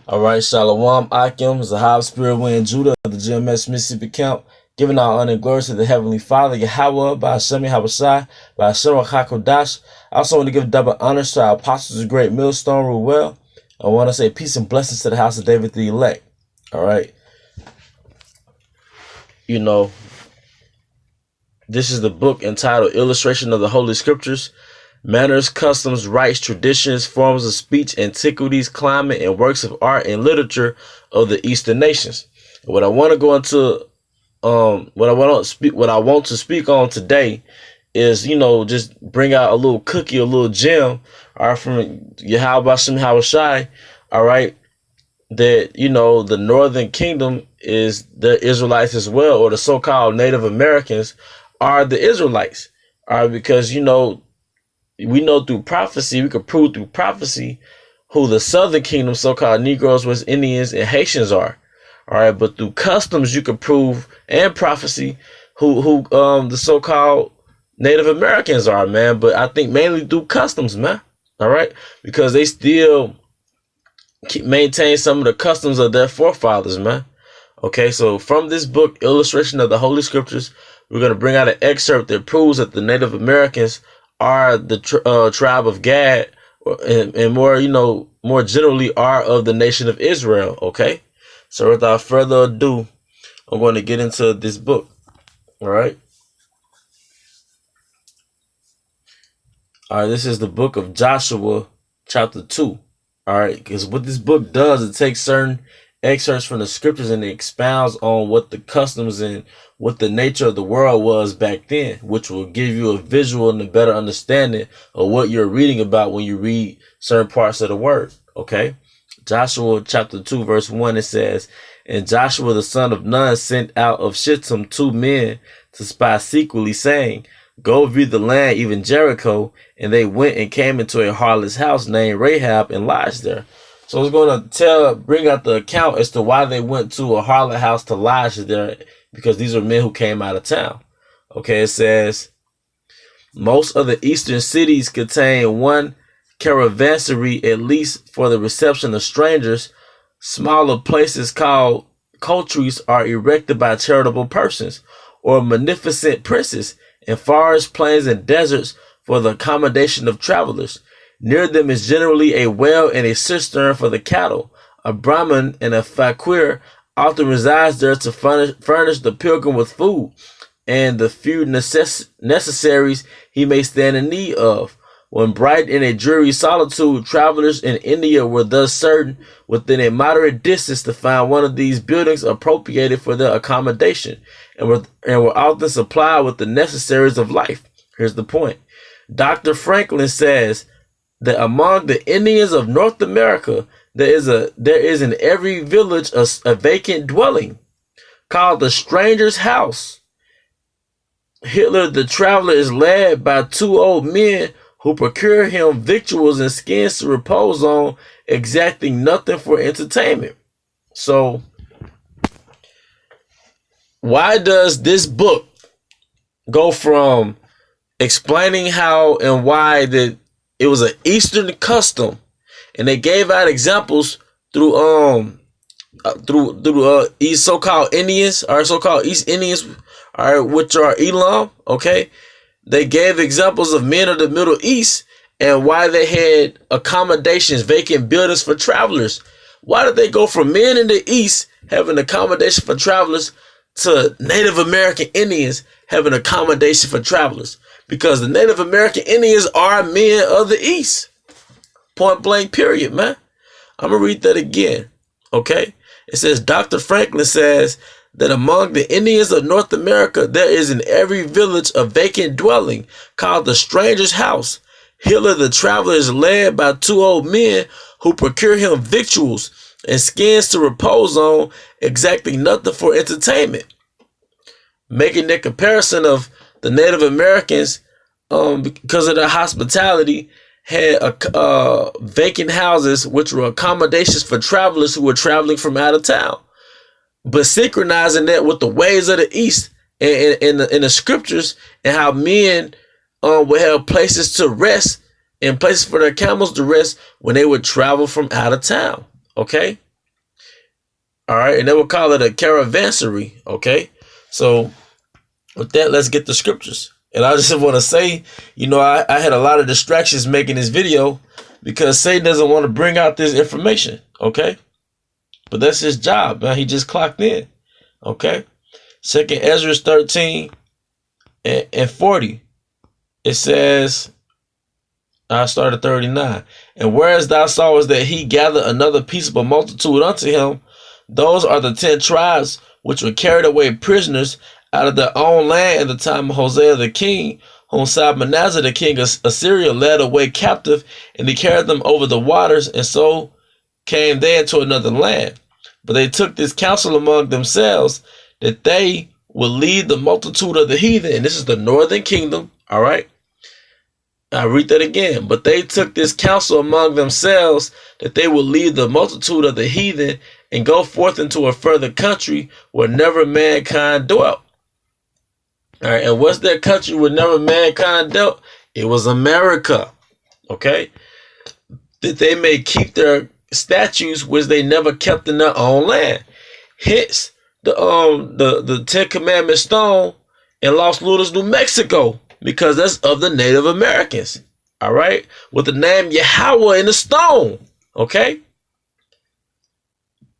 All right, Shalom Akim, Zahab Spirit Wind Judah of the GMS Mississippi Camp, giving our honor and glory to the Heavenly Father, Yahweh, by Hashem Yahushai, by Hashem HaKodash. I also want to give double honors to our apostles of Great Millstone, Ruel. I want to say peace and blessings to the house of David the elect. All right. You know, this is the book entitled Illustration of the Holy Scriptures. Manners, customs, rites, traditions, forms of speech, antiquities, climate, and works of art and literature of the Eastern nations. What I want to go into, what I want to speak on today is, just bring out a little cookie, a little gem, all right, from Yahweh Shem Hawashai, all right, that, the Northern Kingdom is the Israelites as well, or the so-called Native Americans are the Israelites, all right, because, we know through prophecy, we could prove through prophecy who the Southern Kingdom, so-called Negroes, West Indians, and Haitians are. All right, but through customs, you could prove and prophecy who the so-called Native Americans are, man. But I think mainly through customs, man. All right, because they still maintain some of the customs of their forefathers, man. Okay, so from this book, Illustration of the Holy Scriptures, we're going to bring out an excerpt that proves that the Native Americans are the tribe of Gad, and more generally are of the nation of Israel. Okay, so without further ado, I'm going to get into this book. All right, this is the book of Joshua, chapter 2. All right, because what this book does, it takes certain excerpts from the scriptures and it expounds on what the customs and what the nature of the world was back then, which will give you a visual and a better understanding of what you're reading about when you read certain parts of the word. Okay, Joshua chapter 2 verse 1, it says, "And Joshua the son of Nun sent out of Shittim 2 men to spy secretly, saying, Go view the land, even Jericho. And they went and came into a harlot's house named Rahab and lodged there." So it's going to bring out the account as to why they went to a harlot house to lodge there, because these are men who came out of town. Okay, it says, "Most of the eastern cities contain one caravansary, at least for the reception of strangers. Smaller places called coteries are erected by charitable persons or magnificent princes, and forests, plains, and deserts for the accommodation of travelers. Near them is generally a well and a cistern for the cattle. A Brahmin and a fakir often resides there to furnish the pilgrim with food and the few necessaries he may stand in need of. When bright in a dreary solitude, travelers in India were thus certain within a moderate distance to find one of these buildings appropriated for their accommodation, and were often supplied with the necessaries of life." Here's the point. Dr. Franklin says that among the Indians of North America, there is in every village a vacant dwelling called the stranger's house. Hitler the traveler is led by 2 old men who procure him victuals and skins to repose on, exacting nothing for entertainment. So why does this book go from explaining how and why that it was an Eastern custom, and they gave out examples through these so-called Indians, or so-called East Indians, which are Elam, okay? They gave examples of men of the Middle East and why they had accommodations, vacant buildings for travelers. Why did they go from men in the East having accommodation for travelers to Native American Indians having accommodation for travelers? Because the Native American Indians are men of the East. Point blank, period, man. I'm going to read that again, okay? It says, Dr. Franklin says that among the Indians of North America, there is in every village a vacant dwelling called the stranger's house. Hitler the traveler is led by 2 old men who procure him victuals and skins to repose on, exacting nothing for entertainment. Making that comparison of the Native Americans, because of their hospitality, had vacant houses, which were accommodations for travelers who were traveling from out of town. But synchronizing that with the ways of the East and in the scriptures, and how men would have places to rest and places for their camels to rest when they would travel from out of town. Okay, All right, and they would call it a caravansary. Okay, so with that, let's get the scriptures. And I just want to say, I had a lot of distractions making this video because Satan doesn't want to bring out this information. Okay, but that's his job, man. He just clocked in. Okay, 2nd Ezra 13 and 40. It says, I started 39. And whereas thou sawest that he gathered another peaceable multitude unto him, those are the 10 tribes which were carried away prisoners out of their own land in the time of Hosea the king, whom Salmanazar the king of Assyria led away captive, and he carried them over the waters, and so came they into another land. But they took this counsel among themselves that they will lead the multitude of the heathen, and this is the northern kingdom, all right? I read that again. But they took this counsel among themselves that they will lead the multitude of the heathen and go forth into a further country where never mankind dwelt. All right, and what's that country where never mankind dwelt? It was America. Okay, that they may keep their statutes which they never kept in their own land. Hence, the 10 Commandments stone in Los Lunas, New Mexico, because that's of the Native Americans. All right, with the name Yahweh in the stone. Okay.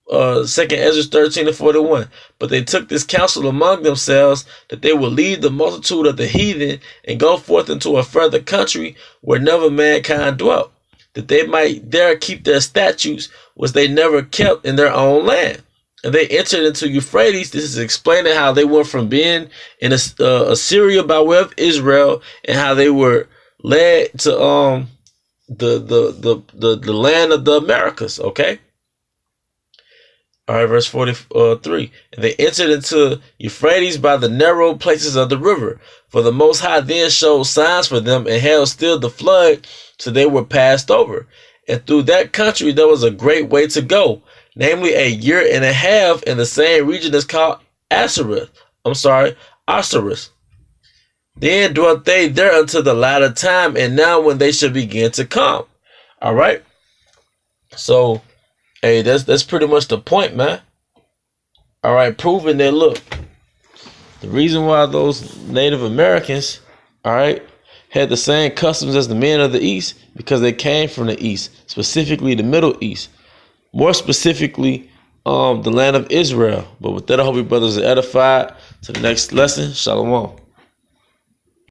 2nd Ezra 13 and 41. But they took this counsel among themselves that they would lead the multitude of the heathen and go forth into a further country where never mankind dwelt, that they might there keep their statutes which they never kept in their own land. And they entered into Euphrates. This is explaining how they went from being in Assyria by way of Israel, and how they were led to the land of the Americas. Okay. All right, verse 43. And they entered into Euphrates by the narrow places of the river. For the Most High then showed signs for them and held still the flood, so they were passed over. And through that country there was a great way to go, namely 1.5 years in the same region that's called Osiris. Then dwelt they there until the latter time, and now when they shall begin to come. All right. So, hey, that's pretty much the point, man. All right, proving that, look, the reason why those Native Americans, all right, had the same customs as the men of the East, because they came from the East, specifically the Middle East, more specifically the land of Israel. But with that, I hope you brothers are edified. To the next lesson, Shalom.